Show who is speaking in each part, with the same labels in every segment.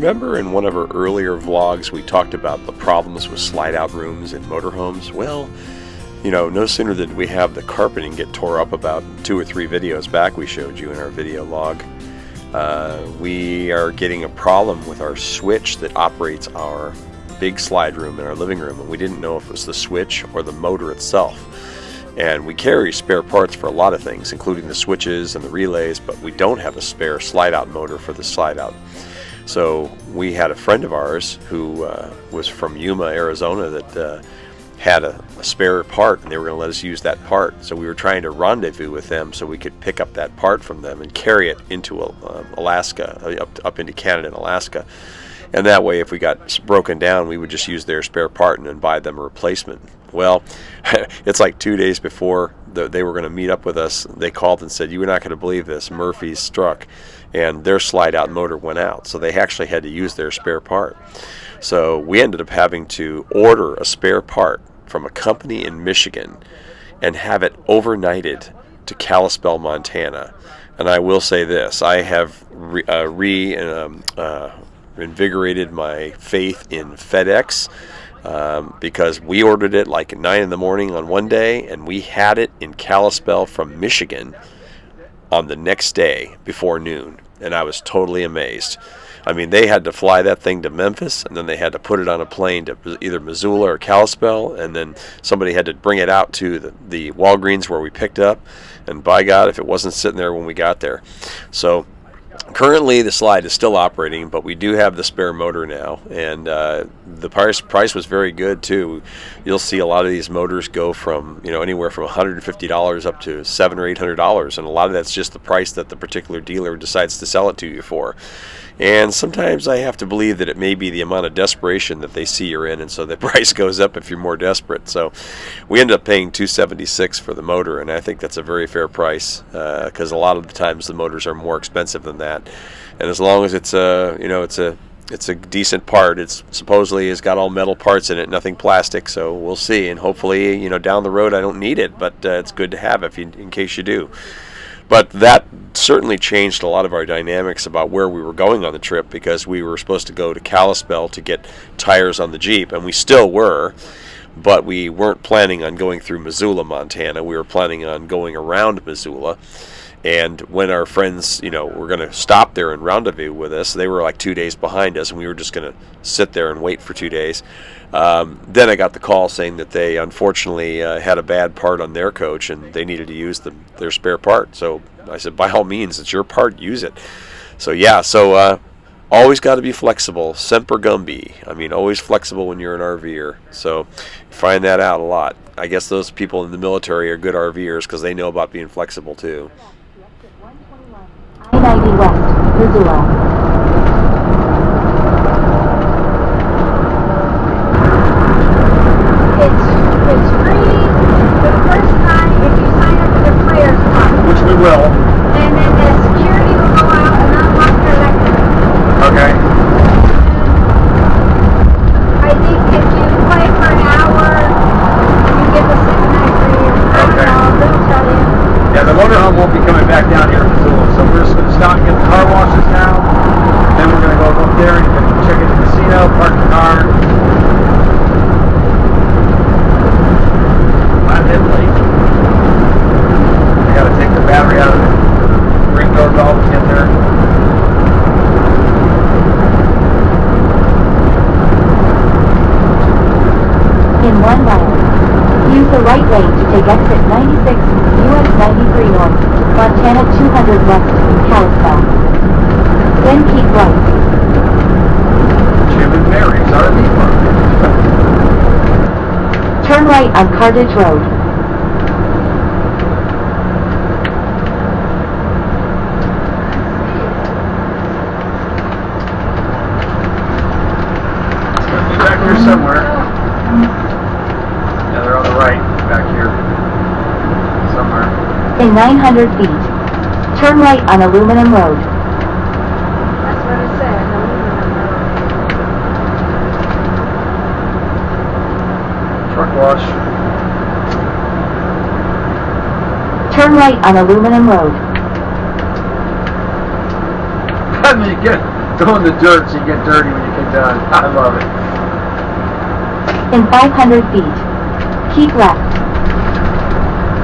Speaker 1: Remember in one of our earlier vlogs we talked about the problems with slide-out rooms in motorhomes? Well, you know, no sooner did we have the carpeting get tore up about 2 or 3 videos back we showed you in our video log. We are getting a problem with our switch that operates our big slide room in our living room, and we didn't know if it was the switch or the motor itself. And we carry spare parts for a lot of things, including the switches and the relays, but we don't have a spare slide-out motor for the slide-out. So we had a friend of ours who was from Yuma, Arizona, that had a spare part, and they were going to let us use that part. So we were trying to rendezvous with them so we could pick up that part from them and carry it into Alaska, up into Canada and Alaska. And that way, if we got broken down, we would just use their spare part and then buy them a replacement. Well, it's like 2 days before they were going to meet up with us, they called and said, "You were not going to believe this, Murphy's struck," and their slide-out motor went out. So they actually had to use their spare part. So we ended up having to order a spare part from a company in Michigan and have it overnighted to Kalispell, Montana. And I will say this, I have invigorated my faith in FedEx because we ordered it like at 9 in the morning on one day, and we had it in Kalispell from Michigan on the next day before noon, and I was totally amazed. I mean, they had to fly that thing to Memphis, and then they had to put it on a plane to either Missoula or Kalispell, and then somebody had to bring it out to the Walgreens where we picked up, and by God, if it wasn't sitting there when we got there. So currently the slide is still operating, but we do have the spare motor now, and the price was very good too. You'll see a lot of these motors go from, you know, anywhere from $150 up to $700 or $800, and a lot of that's just the price that the particular dealer decides to sell it to you for. And sometimes I have to believe that it may be the amount of desperation that they see you're in, and so the price goes up if you're more desperate. So we ended up paying $276 for the motor, and I think that's a very fair price because a lot of the times the motors are more expensive than that. And as long as it's it's a decent part, it's supposedly has got all metal parts in it, nothing plastic. So we'll see, and hopefully, you know, down the road I don't need it, but it's good to have in case you do. But that certainly changed a lot of our dynamics about where we were going on the trip, because we were supposed to go to Kalispell to get tires on the Jeep, and we still were, but we weren't planning on going through Missoula, Montana. We were planning on going around Missoula. And when our friends, you know, were going to stop there and rendezvous with us, they were like 2 days behind us, and we were just going to sit there and wait for 2 days. Then I got the call saying that they unfortunately had a bad part on their coach, and they needed to use their spare part. So I said, by all means, it's your part, use it. So yeah, always got to be flexible. Semper Gumby. I mean, always flexible when you're an RVer. So you find that out a lot. I guess those people in the military are good RVers because they know about being flexible too.
Speaker 2: I-90 West, Missoula. It's free for the first time if you sign up for the Players Club.
Speaker 3: Which we will.
Speaker 2: And then the security will go out and unlock their electric.
Speaker 3: Okay.
Speaker 2: I think if you play for an hour, you get the 6 night free. I don't know, they'll tell you.
Speaker 3: Yeah, the motorhome won't be coming back down here in Missoula, so we're just going to stop and get the car washes now. Then we're going to go up there and check in the casino, park the car. I'm in late. I got to take the battery out of the ring doorbell to get there.
Speaker 2: In 1 mile, use the right lane to take exit 96, US 93 North, Montana 200 West, Kalispell. Then keep right.
Speaker 3: Jim and Mary's RV park.
Speaker 2: Turn right on Carthage Road.
Speaker 3: It's going to be back here somewhere. Yeah, they're on the right, back here. Somewhere.
Speaker 2: In 900 feet, turn right on Aluminum Road.
Speaker 4: That's what it said, aluminum road.
Speaker 3: Truck wash.
Speaker 2: Turn right on Aluminum Road.
Speaker 3: I mean, Throw in the dirt so you get dirty when you get done. I love it.
Speaker 2: In 500 feet, keep left.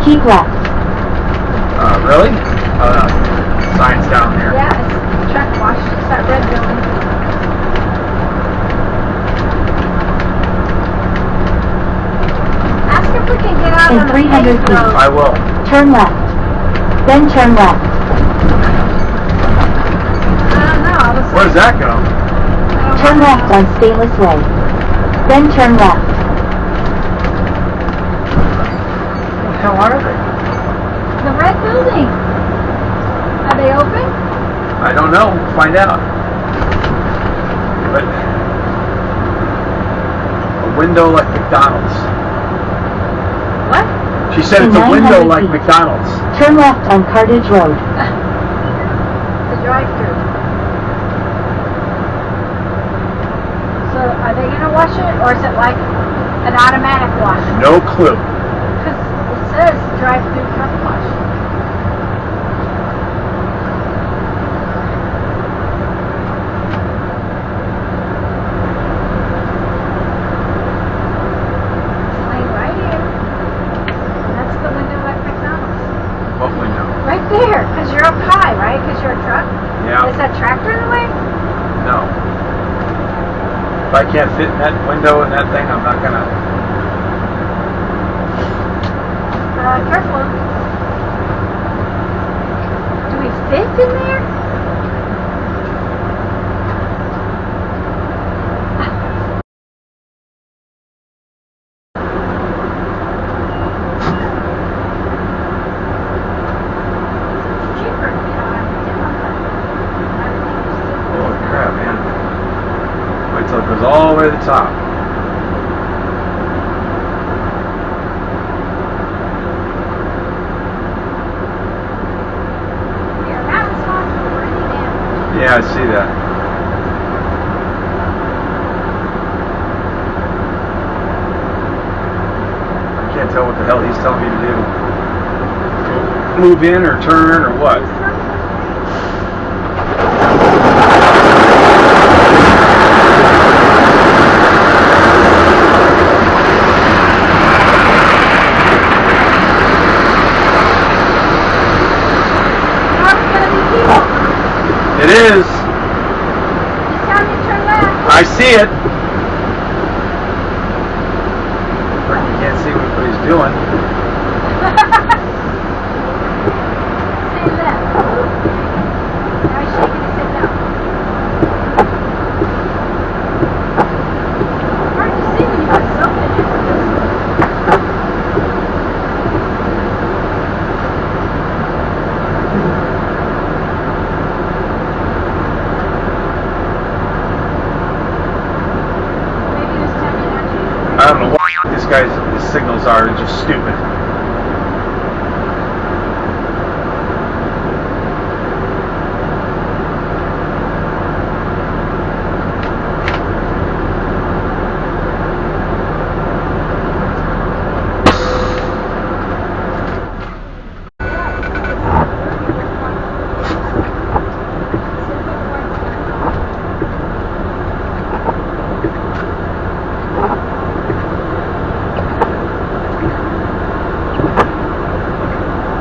Speaker 2: Keep left.
Speaker 3: Really? Signs down there.
Speaker 4: Yeah, it's truck wash. It's that red building. Ask if we can get out
Speaker 2: In
Speaker 4: on the
Speaker 2: 300
Speaker 4: paved
Speaker 2: feet.
Speaker 4: road.
Speaker 3: I will.
Speaker 2: Turn left. Then turn left.
Speaker 4: I don't know. I was
Speaker 3: Where does that go?
Speaker 2: Turn left on Stainless Way. Then turn left.
Speaker 3: What the hell are they?
Speaker 4: The red building. Are they open?
Speaker 3: I don't know. We'll find out. But a window like McDonald's.
Speaker 4: What?
Speaker 3: She said it's a
Speaker 2: 900
Speaker 3: window like
Speaker 2: feet.
Speaker 3: McDonald's.
Speaker 2: Turn left on Cartage Road.
Speaker 4: The drive-through. So are they gonna wash it, or is it like an automatic wash?
Speaker 3: No clue.
Speaker 4: Because it says drive-through truck wash. It's like right here. That's the window like McDonald's.
Speaker 3: What window?
Speaker 4: Right there, because you're up high, right? Because you're a truck.
Speaker 3: Yeah.
Speaker 4: Is that tractor in the way?
Speaker 3: No. If I can't fit in that window and that thing, I'm not gonna.
Speaker 4: Careful. Do we fit in there? It's cheaper, you know,
Speaker 3: Holy crap, man. Wait till it goes all the way to the top.
Speaker 4: You're not responsible for any damage.
Speaker 3: Yeah, I see that. I can't tell what the hell he's telling me to do. Move in or turn or what?
Speaker 4: Tomorrow's gonna be people.
Speaker 3: It is.
Speaker 4: It's time to turn left.
Speaker 3: I see it. But you can't see what he's doing.
Speaker 4: Say left. Now he's shaking his head no. Hard to see when you got something in it. Maybe this time you're not chasing.
Speaker 3: I don't know what this guy's his signals are. They're just stupid.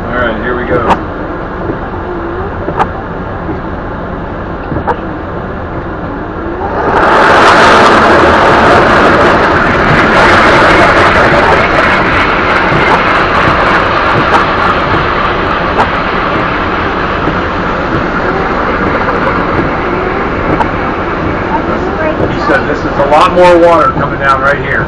Speaker 3: All right, here we go. He said this is a lot more water coming down right here.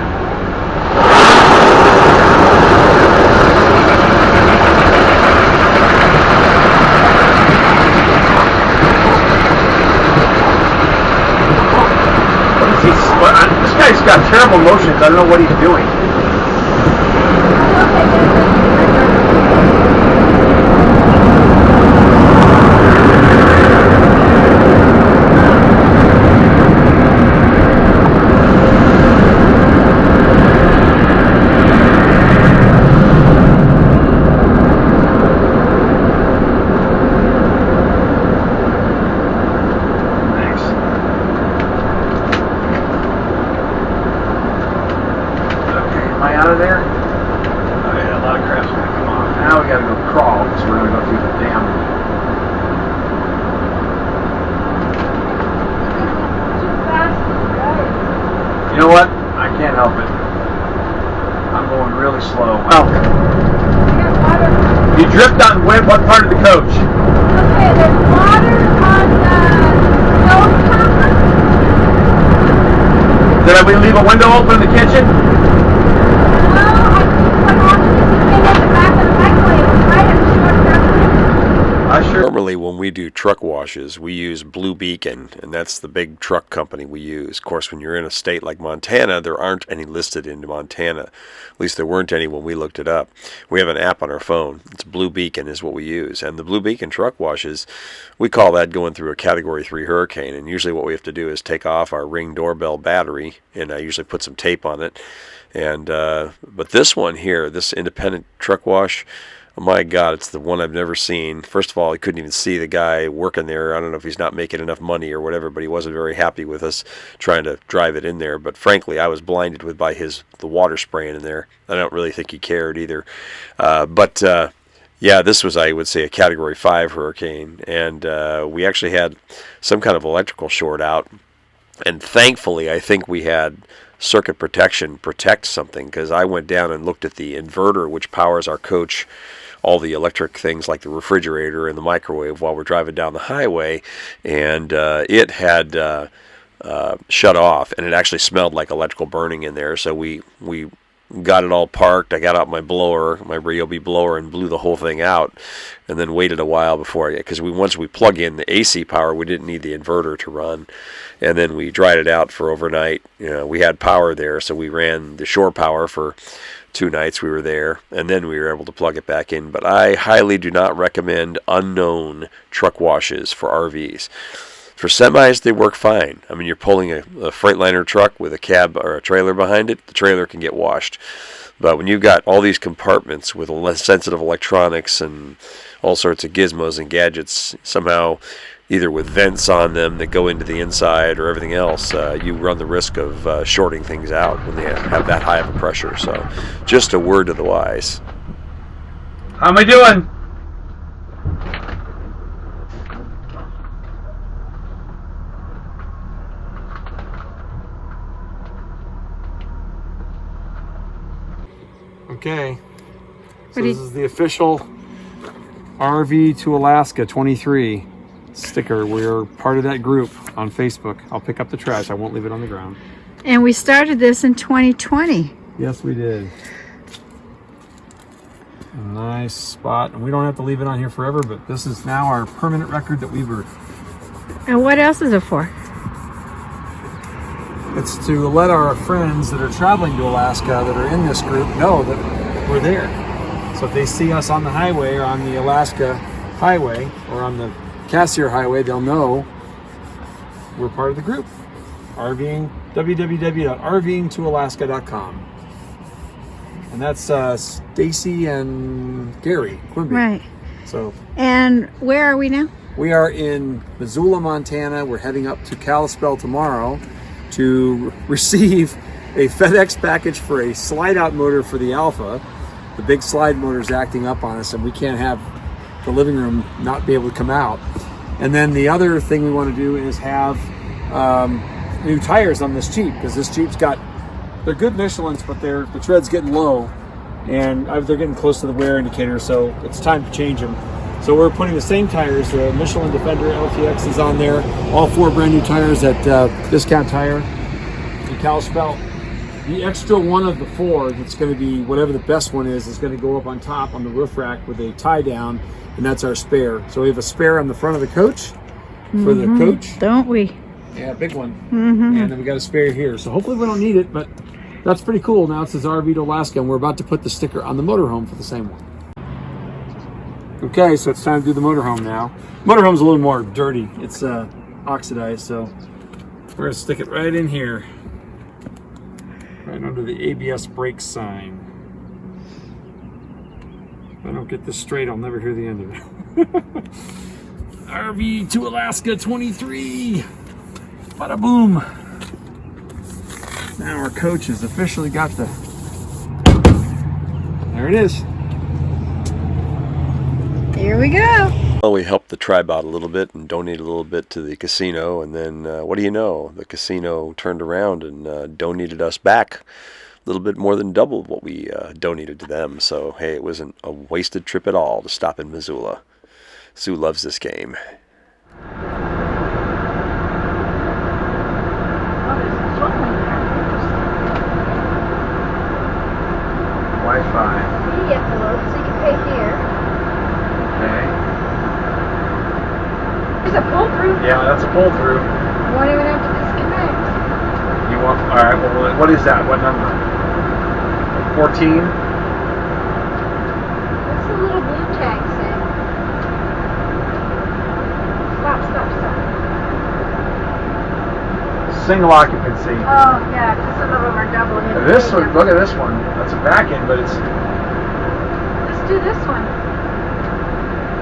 Speaker 3: This guy's got terrible motions. I don't know what he's doing. Thanks. dripped on what part of the coach?
Speaker 4: Okay, there's water on the stove top.
Speaker 3: Did we leave a window open in the kitchen?
Speaker 4: No, I think what happened is it came in the back of the microwave. It was right up to our
Speaker 1: Normally, when we do truck washes, we use Blue Beacon, and that's the big truck company we use. Of course, when you're in a state like Montana, there aren't any listed in Montana. At least there weren't any when we looked it up. We have an app on our phone. It's Blue Beacon is what we use. And the Blue Beacon truck washes, we call that going through a Category 3 hurricane. And usually what we have to do is take off our Ring doorbell battery, and I usually put some tape on it. And but this one here, this independent truck wash, oh my God, it's the one I've never seen. First of all, I couldn't even see the guy working there. I don't know if he's not making enough money or whatever, but he wasn't very happy with us trying to drive it in there. But frankly, I was blinded by the water spraying in there. I don't really think he cared either. Yeah, this was, I would say, a Category 5 hurricane. And we actually had some kind of electrical short out. And thankfully, I think we had circuit protection protect something, because I went down and looked at the inverter, which powers our coach, all the electric things like the refrigerator and the microwave while we're driving down the highway, and it had shut off, and it actually smelled like electrical burning in there. So we got it all parked. I got out my blower, my Ryobi blower, and blew the whole thing out, and then waited a while before, because once we plug in the AC power, we didn't need the inverter to run, and then we dried it out for overnight. We had power there, so we ran the shore power for 2 nights we were there, and then we were able to plug it back in. But I highly do not recommend unknown truck washes for RVs. For semis, they work fine. I mean, you're pulling a Freightliner truck with a cab or a trailer behind it, the trailer can get washed. But when you've got all these compartments with less sensitive electronics and all sorts of gizmos and gadgets, somehow either with vents on them that go into the inside or everything else, you run the risk of shorting things out when they have that high of a pressure. So just a word to the wise.
Speaker 3: How am I doing?
Speaker 5: Okay, so this is the official RV to Alaska 23 sticker. We're part of that group on Facebook. I'll pick up the trash. I won't leave it on the ground.
Speaker 6: And we started this in 2020.
Speaker 5: Yes, we did. A nice spot. And we don't have to leave it on here forever, but this is now our permanent record that we were...
Speaker 6: And what else is it for?
Speaker 5: It's to let our friends that are traveling to Alaska that are in this group know that we're there. So if they see us on the highway or on the Alaska highway or on the Cassiar highway, they'll know we're part of the group. RVing, www.rvingtoalaska.com. And that's Stacy and Gary Quimby.
Speaker 6: Right.
Speaker 5: So.
Speaker 6: And where are we now?
Speaker 5: We are in Missoula, Montana. We're heading up to Kalispell tomorrow to receive a FedEx package for a slide-out motor for the Alpha. The big slide motor's acting up on us, and we can't have the living room not be able to come out. And then the other thing we want to do is have new tires on this Jeep, because this Jeep's they're good Michelins, but the tread's getting low, and they're getting close to the wear indicator, so it's time to change them. So we're putting the same tires. The Michelin Defender LTX is on there. All 4 brand new tires at Discount Tire in Kalispell. The extra one of the 4 that's going to be whatever the best one is going to go up on top on the roof rack with a tie down, and that's our spare. So we have a spare on the front of the coach for the coach.
Speaker 6: Don't we?
Speaker 5: Yeah, big one. And then we got a spare here. So hopefully we don't need it, but that's pretty cool. Now it says RV to Alaska, and we're about to put the sticker on the motorhome for the same one. Okay, so it's time to do the motorhome now. Motorhome's a little more dirty. It's oxidized, so we're gonna stick it right in here, right under the ABS brake sign. If I don't get this straight, I'll never hear the end of it. RV to Alaska 23. Bada boom. Now our coach has officially got there it is.
Speaker 6: Here we go.
Speaker 1: Well, we helped the tribe out a little bit and donated a little bit to the casino, and then what do you know? The casino turned around and donated us back little bit more than double what we donated to them. So, hey, it wasn't a wasted trip at all to stop in Missoula. Sue loves this game.
Speaker 3: Wi-Fi.
Speaker 4: See envelope, so you pay here.
Speaker 3: Okay.
Speaker 4: There's a pull-through.
Speaker 3: Yeah, that's a pull-through.
Speaker 4: You won't even have to disconnect.
Speaker 3: You want? All right. Well, what is that? What number? 14.
Speaker 4: What's the little blue tag say? Stop.
Speaker 3: Single occupancy.
Speaker 4: Oh, yeah, because some of them are double.
Speaker 3: This one. Look at this one. That's a back end, but it's.
Speaker 4: Let's do this one.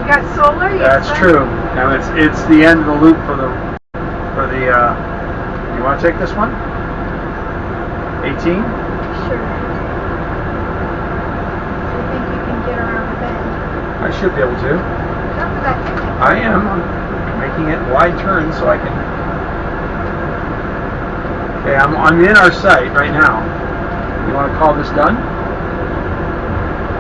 Speaker 4: You got solar?
Speaker 3: That's true. Now it's the end of the loop for the. You want to take this one? 18.
Speaker 4: Sure. So you think you can get around the bend?
Speaker 3: I should be able to.
Speaker 4: Jump to that ticket.
Speaker 3: I am. I'm making it wide turn so I can. Okay, I'm in our site right now. You want to call this done?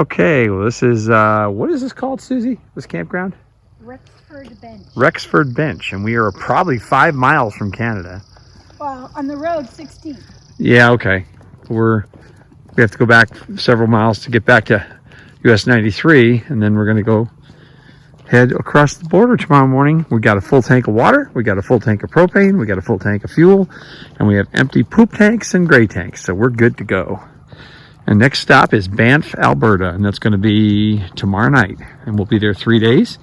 Speaker 5: Okay, well this is, what is this called, Susie? This campground?
Speaker 6: Rexford Bench.
Speaker 5: Rexford Bench, and we are probably 5 miles from Canada.
Speaker 6: Well, on the road, 16.
Speaker 5: Yeah, okay. We have to go back several miles to get back to US 93, and then we're going to go head across the border tomorrow morning. We got a full tank of water, we got a full tank of propane, we got a full tank of fuel, and we have empty poop tanks and gray tanks, so we're good to go. And next stop is Banff, Alberta, and that's going to be tomorrow night, and we'll be there 3 days,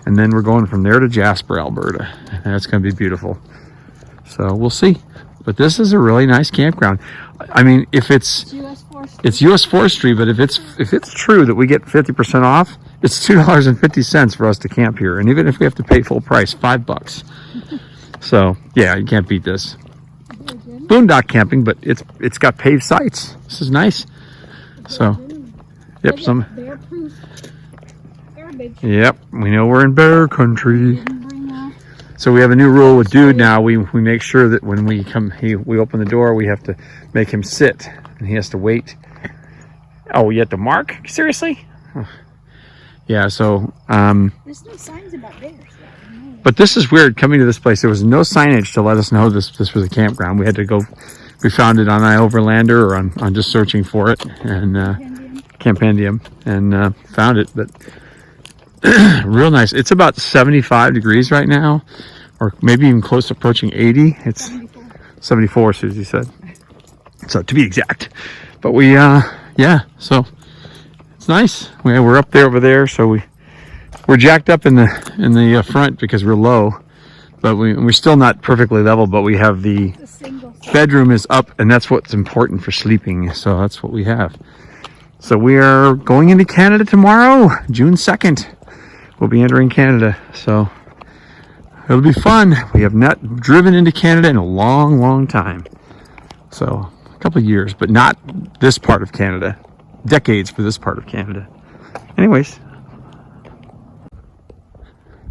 Speaker 5: and then we're going from there to Jasper, Alberta, and that's going to be beautiful. So we'll see. But this is a really nice campground. I mean, if it's
Speaker 6: US Forestry.
Speaker 5: it's US Forestry, but if it's true that we get 50% off, it's $2.50 for us to camp here. And even if we have to pay full price, $5. So yeah, you can't beat this. Boondock camping, but it's got paved sites. This is nice. So yep, some
Speaker 6: Bear-proof garbage.
Speaker 5: yep, we know we're in bear country.
Speaker 6: Didn't bring out.
Speaker 5: So we have a new rule with Dude now. We make sure that when we come, we open the door, we have to make him sit, and he has to wait. Oh, you have to mark? Seriously? Yeah. So,
Speaker 6: There's no signs about bears. though.
Speaker 5: but this is weird. Coming to this place, there was no signage to let us know this was a campground. We had to go. We found it on iOverlander or on just searching for it and Campandium and found it, but. Real nice. It's about 75 degrees right now, or maybe even close to approaching 80. It's 74, Susie said. So to be exact. But we, yeah, so it's nice. We're up there over there, so we're jacked up in the front because we're low, but we're still not perfectly level, but we have the bedroom is up, and that's what's important for sleeping. So that's what we have. So we are going into Canada tomorrow, June 2nd. We'll be entering Canada, so it'll be fun. We have not driven into Canada in a long time. So a couple of years, but not this part of Canada. Decades for this part of Canada. Anyways,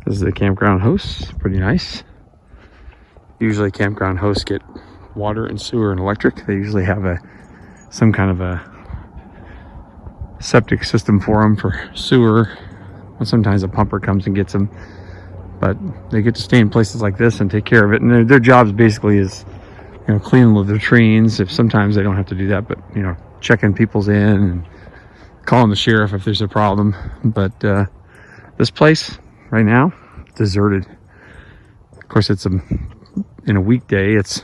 Speaker 5: this is the campground host. Pretty nice. Usually campground hosts get water and sewer and electric. They usually have some kind of a septic system for them for sewer. Sometimes a pumper comes and gets them, but they get to stay in places like this and take care of it. And their jobs basically is, cleaning the latrines. If sometimes they don't have to do that, but checking people's in and calling the sheriff if there's a problem. But this place right now, deserted. Of course, it's in a weekday. It's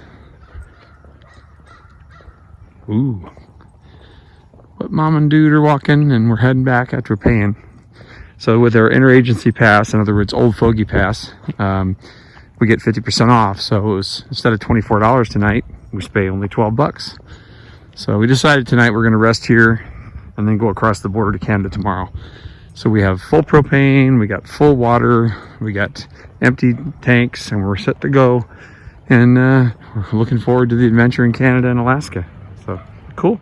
Speaker 5: but Mom and Dude are walking, and we're heading back after paying. So with our interagency pass, in other words, Old Fogey Pass, we get 50% off. So it was, instead of $24 tonight, we pay only $12. So we decided tonight we're going to rest here and then go across the border to Canada tomorrow. So we have full propane, we got full water, we got empty tanks, and we're set to go. And we're looking forward to the adventure in Canada and Alaska. So cool.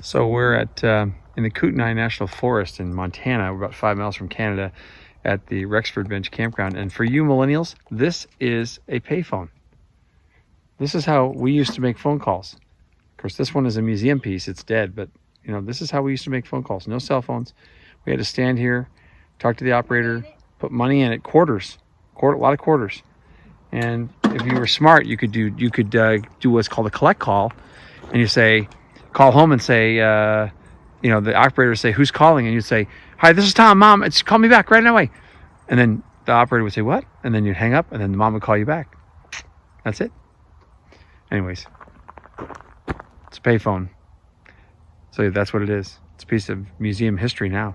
Speaker 5: So we're at in the Kootenai National Forest in Montana. We're about 5 miles from Canada, at the Rexford Bench Campground. And for you millennials, this is a payphone. This is how we used to make phone calls. Of course, this one is a museum piece. It's dead, but you know, this is how we used to make phone calls. No cell phones. We had to stand here, talk to the operator, put money in it, quarters, a lot of quarters. And if you were smart, you could do what's called a collect call, and you say, call home and say, you know, the operator would say, who's calling? And you'd say, hi, this is Tom, Mom. It's call me back right away. And then the operator would say, what? And then you'd hang up, and then the mom would call you back. That's it. Anyways, it's a payphone. So that's what it is. It's a piece of museum history now.